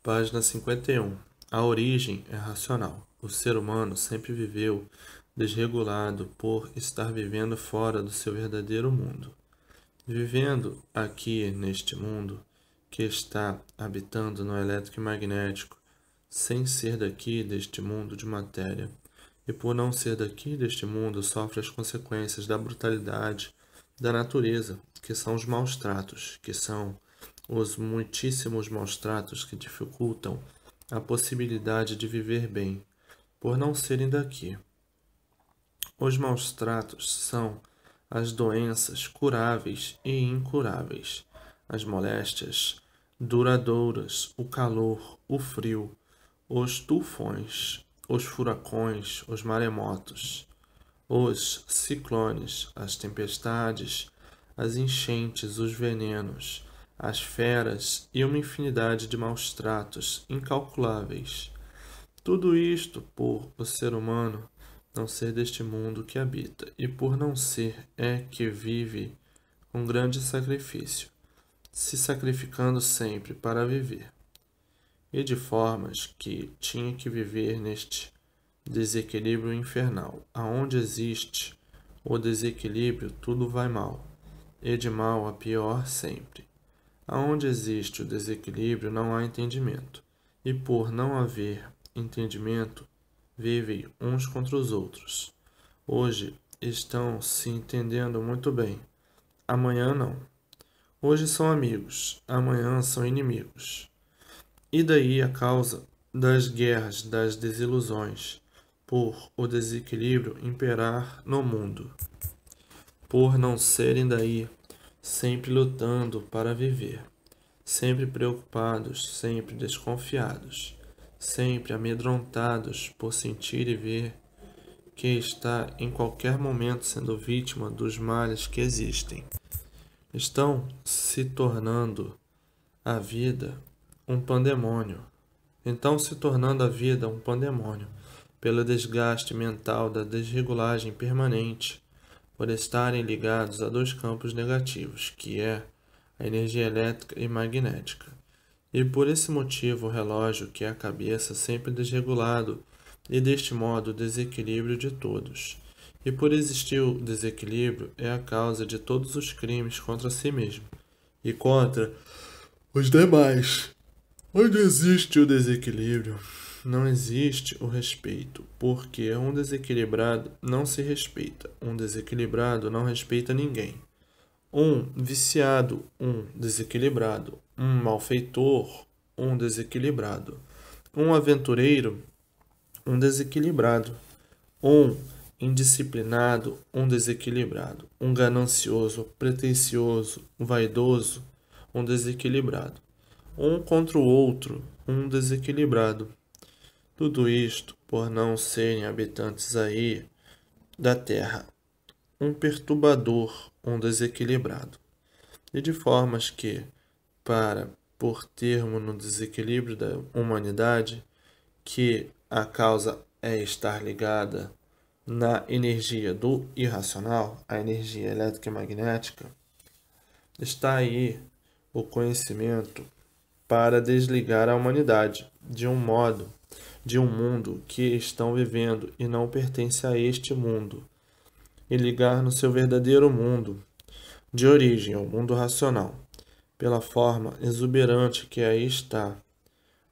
Página 51. A origem é racional. O ser humano sempre viveu desregulado por estar vivendo fora do seu verdadeiro mundo. Vivendo aqui neste mundo, que está habitando no elétrico e magnético, sem ser daqui deste mundo de matéria, e por não ser daqui deste mundo, sofre as consequências da brutalidade da natureza, que são os maus tratos, que são os muitíssimos maus tratos que dificultam a possibilidade de viver bem, por não serem daqui. Os maus tratos são as doenças curáveis e incuráveis, as moléstias duradouras, o calor, o frio, os tufões, os furacões, os maremotos, os ciclones, as tempestades, as enchentes, os venenos, as feras e uma infinidade de maus tratos incalculáveis. Tudo isto por o ser humano não ser deste mundo que habita, e por não ser é que vive com grande sacrifício, se sacrificando sempre para viver, e de formas que tinha que viver neste desequilíbrio infernal. Aonde existe o desequilíbrio, tudo vai mal, e de mal a pior sempre. Aonde existe o desequilíbrio, não há entendimento, e por não haver entendimento, vivem uns contra os outros. Hoje estão se entendendo muito bem, amanhã não. Hoje são amigos, amanhã são inimigos. E daí a causa das guerras, das desilusões, por o desequilíbrio imperar no mundo, por não serem daí sempre lutando para viver, sempre preocupados, sempre desconfiados, sempre amedrontados por sentir e ver que está em qualquer momento sendo vítima dos males que existem. Estão se tornando a vida um pandemônio. Então, se tornando a vida um pandemônio, pelo desgaste mental da desregulagem permanente, por estarem ligados a dois campos negativos, que é a energia elétrica e magnética. E por esse motivo o relógio, que é a cabeça, sempre desregulado, e deste modo o desequilíbrio de todos. E por existir o desequilíbrio é a causa de todos os crimes contra si mesmo e contra os demais. Onde existe o desequilíbrio, não existe o respeito, porque um desequilibrado não se respeita, um desequilibrado não respeita ninguém. Um viciado, um desequilibrado, um malfeitor, um desequilibrado, um aventureiro, um desequilibrado, um indisciplinado, um desequilibrado, um ganancioso, pretensioso, vaidoso, um desequilibrado, um contra o outro, um desequilibrado. Tudo isto por não serem habitantes aí da terra, um perturbador, um desequilibrado. E de formas que, para por termo no desequilíbrio da humanidade, que a causa é estar ligada na energia do irracional, a energia elétrica e magnética, está aí o conhecimento para desligar a humanidade de um modo, de um mundo que estão vivendo e não pertence a este mundo, e ligar no seu verdadeiro mundo, de origem ao mundo racional, pela forma exuberante que aí está,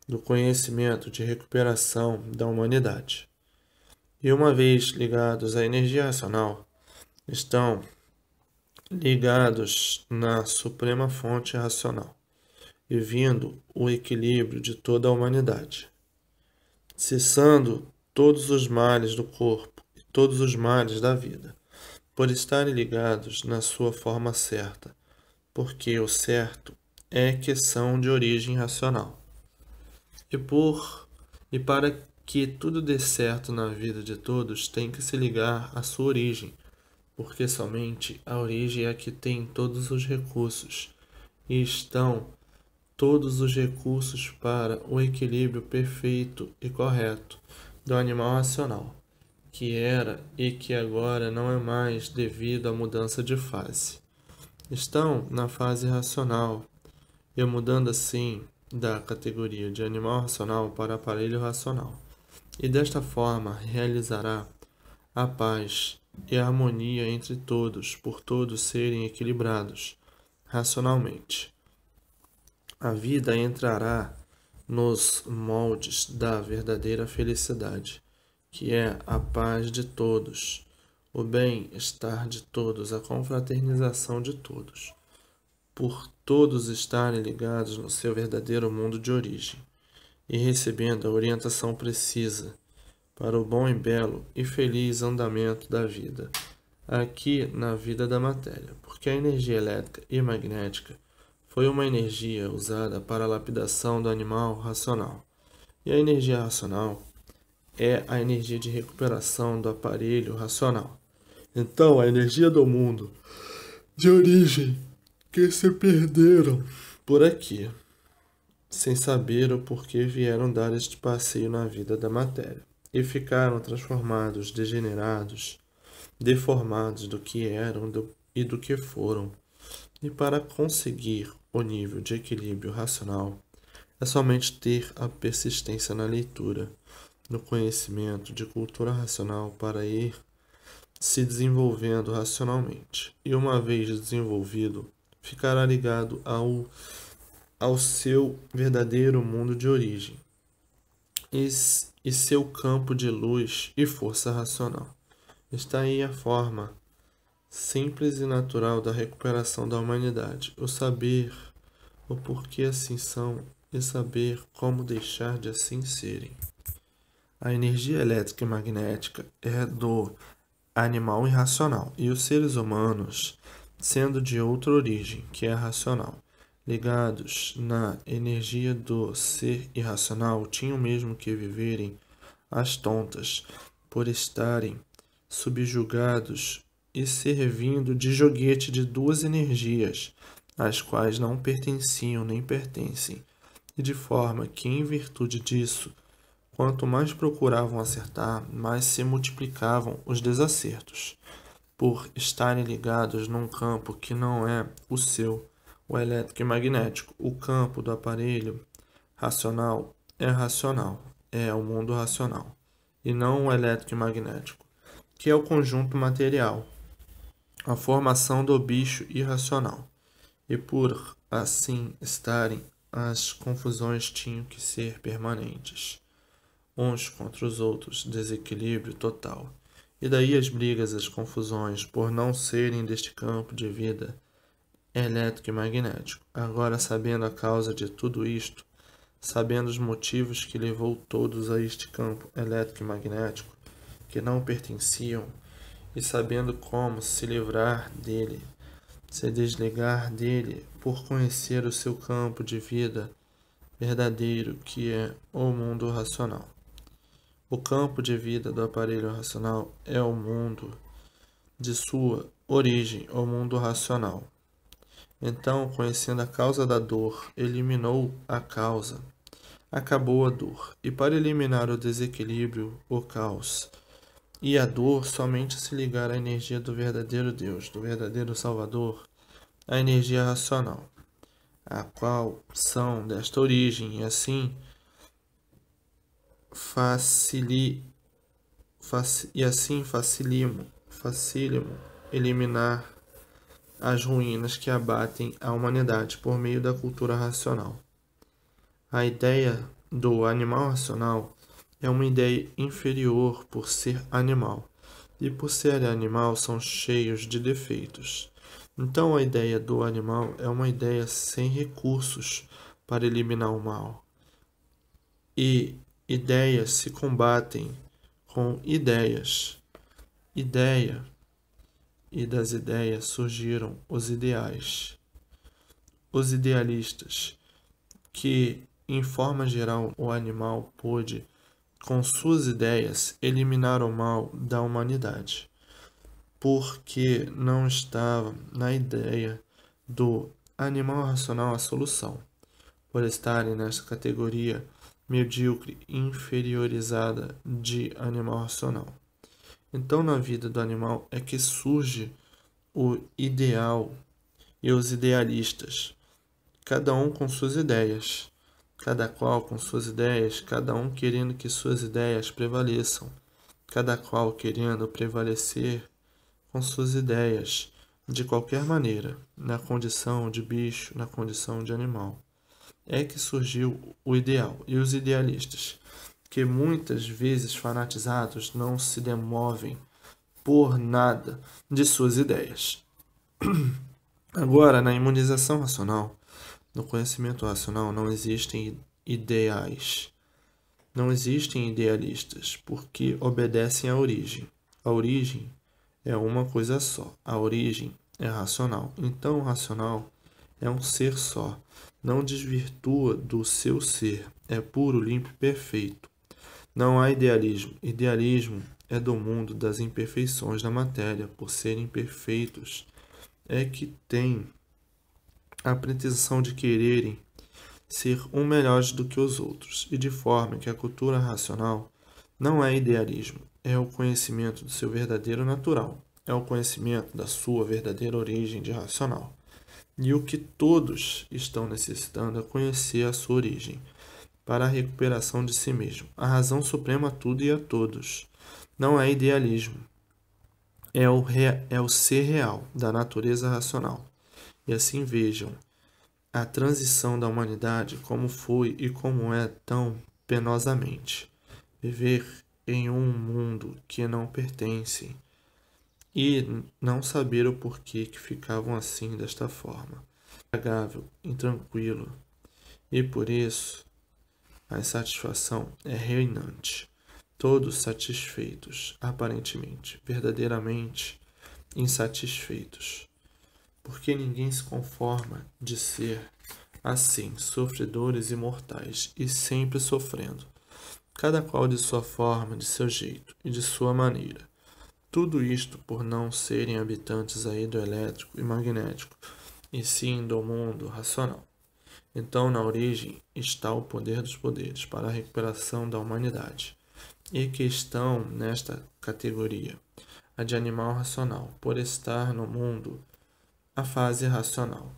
do conhecimento de recuperação da humanidade. E uma vez ligados à energia racional, estão ligados na suprema fonte racional, e vindo o equilíbrio de toda a humanidade, cessando todos os males do corpo e todos os males da vida, por estarem ligados na sua forma certa, porque o certo é que são de origem racional. E para que tudo dê certo na vida de todos, tem que se ligar à sua origem, porque somente a origem é a que tem todos os recursos, e estão todos os recursos para o equilíbrio perfeito e correto do animal racional, que era e que agora não é mais devido à mudança de fase. Estão na fase racional, e mudando assim da categoria de animal racional para aparelho racional, e desta forma realizará a paz e a harmonia entre todos, por todos serem equilibrados racionalmente. A vida entrará nos moldes da verdadeira felicidade, que é a paz de todos, o bem-estar de todos, a confraternização de todos, por todos estarem ligados no seu verdadeiro mundo de origem e recebendo a orientação precisa para o bom e belo e feliz andamento da vida, aqui na vida da matéria, porque a energia elétrica e magnética foi uma energia usada para a lapidação do animal racional, e a energia racional é a energia de recuperação do aparelho racional. Então, a energia do mundo de origem que se perderam por aqui, sem saber o porquê vieram dar este passeio na vida da matéria, e ficaram transformados, degenerados, deformados do que eram e do que foram. E para conseguir o nível de equilíbrio racional, é somente ter a persistência na leitura, no conhecimento de cultura racional para ir se desenvolvendo racionalmente. E uma vez desenvolvido, ficará ligado ao seu verdadeiro mundo de origem e seu campo de luz e força racional. Está aí a forma simples e natural da recuperação da humanidade, o saber o porquê assim são e saber como deixar de assim serem. A energia elétrica e magnética é do animal irracional, e os seres humanos, sendo de outra origem, que é racional, ligados na energia do ser irracional, tinham mesmo que viverem às tontas, por estarem subjugados e servindo de joguete de duas energias, às quais não pertenciam nem pertencem, e de forma que, em virtude disso, quanto mais procuravam acertar, mais se multiplicavam os desacertos, por estarem ligados num campo que não é o seu, o elétrico e magnético. O campo do aparelho racional, é o mundo racional, e não o elétrico e magnético, que é o conjunto material, a formação do bicho irracional. E por assim estarem, as confusões tinham que ser permanentes, uns contra os outros, desequilíbrio total. E daí as brigas, as confusões, por não serem deste campo de vida elétrico e magnético. Agora, sabendo a causa de tudo isto, sabendo os motivos que levou todos a este campo elétrico e magnético, que não pertenciam, e sabendo como se livrar dele, se desligar dele, por conhecer o seu campo de vida verdadeiro, que é o mundo racional. O campo de vida do aparelho racional é o mundo de sua origem, o mundo racional. Então, conhecendo a causa da dor, eliminou a causa, acabou a dor, e para eliminar o desequilíbrio, o caos e a dor, somente se ligar à energia do verdadeiro Deus, do verdadeiro Salvador, a energia racional, a qual são desta origem, e assim facilimo eliminar as ruínas que abatem a humanidade por meio da cultura racional. A ideia do animal racional é uma ideia inferior por ser animal, e por ser animal são cheios de defeitos. Então a ideia do animal é uma ideia sem recursos para eliminar o mal. E ideias se combatem com ideias. Ideia, e das ideias surgiram os ideais. Os idealistas, que, em forma geral, o animal pôde, com suas ideias, eliminar o mal da humanidade, porque não estava na ideia do animal racional a solução, por estarem nesta categoria medíocre inferiorizada de animal racional. Então, na vida do animal é que surge o ideal e os idealistas, cada um com suas ideias, cada qual com suas ideias, cada um querendo que suas ideias prevaleçam, cada qual querendo prevalecer com suas ideias, de qualquer maneira, na condição de bicho, na condição de animal. É que surgiu o ideal e os idealistas, que muitas vezes fanatizados não se demovem por nada de suas ideias. Agora, na imunização racional, no conhecimento racional, não existem ideais, não existem idealistas, porque obedecem à origem. A origem é uma coisa só, a origem é racional. Então, o racional é um ser só, não desvirtua do seu ser, é puro, limpo e perfeito. Não há idealismo. Idealismo é do mundo das imperfeições da matéria, por serem perfeitos, é que tem a pretensão de quererem ser um melhores do que os outros, e de forma que a cultura racional não é idealismo, é o conhecimento do seu verdadeiro natural, é o conhecimento da sua verdadeira origem de racional. E o que todos estão necessitando é conhecer a sua origem, para a recuperação de si mesmo, a razão suprema a tudo e a todos. Não é idealismo, é o ser real da natureza racional. E assim vejam a transição da humanidade como foi e como é tão penosamente. Viver em um mundo que não pertence e não saber o porquê que ficavam assim desta forma. Agradável, intranquilo, e por isso a insatisfação é reinante. Todos satisfeitos, aparentemente, verdadeiramente insatisfeitos. Porque ninguém se conforma de ser assim, sofredores e mortais, e sempre sofrendo, cada qual de sua forma, de seu jeito e de sua maneira. Tudo isto por não serem habitantes aí do elétrico e magnético, e sim do mundo racional. Então, na origem está o poder dos poderes para a recuperação da humanidade, e que estão nesta categoria, a de animal racional, por estar no mundo a fase racional.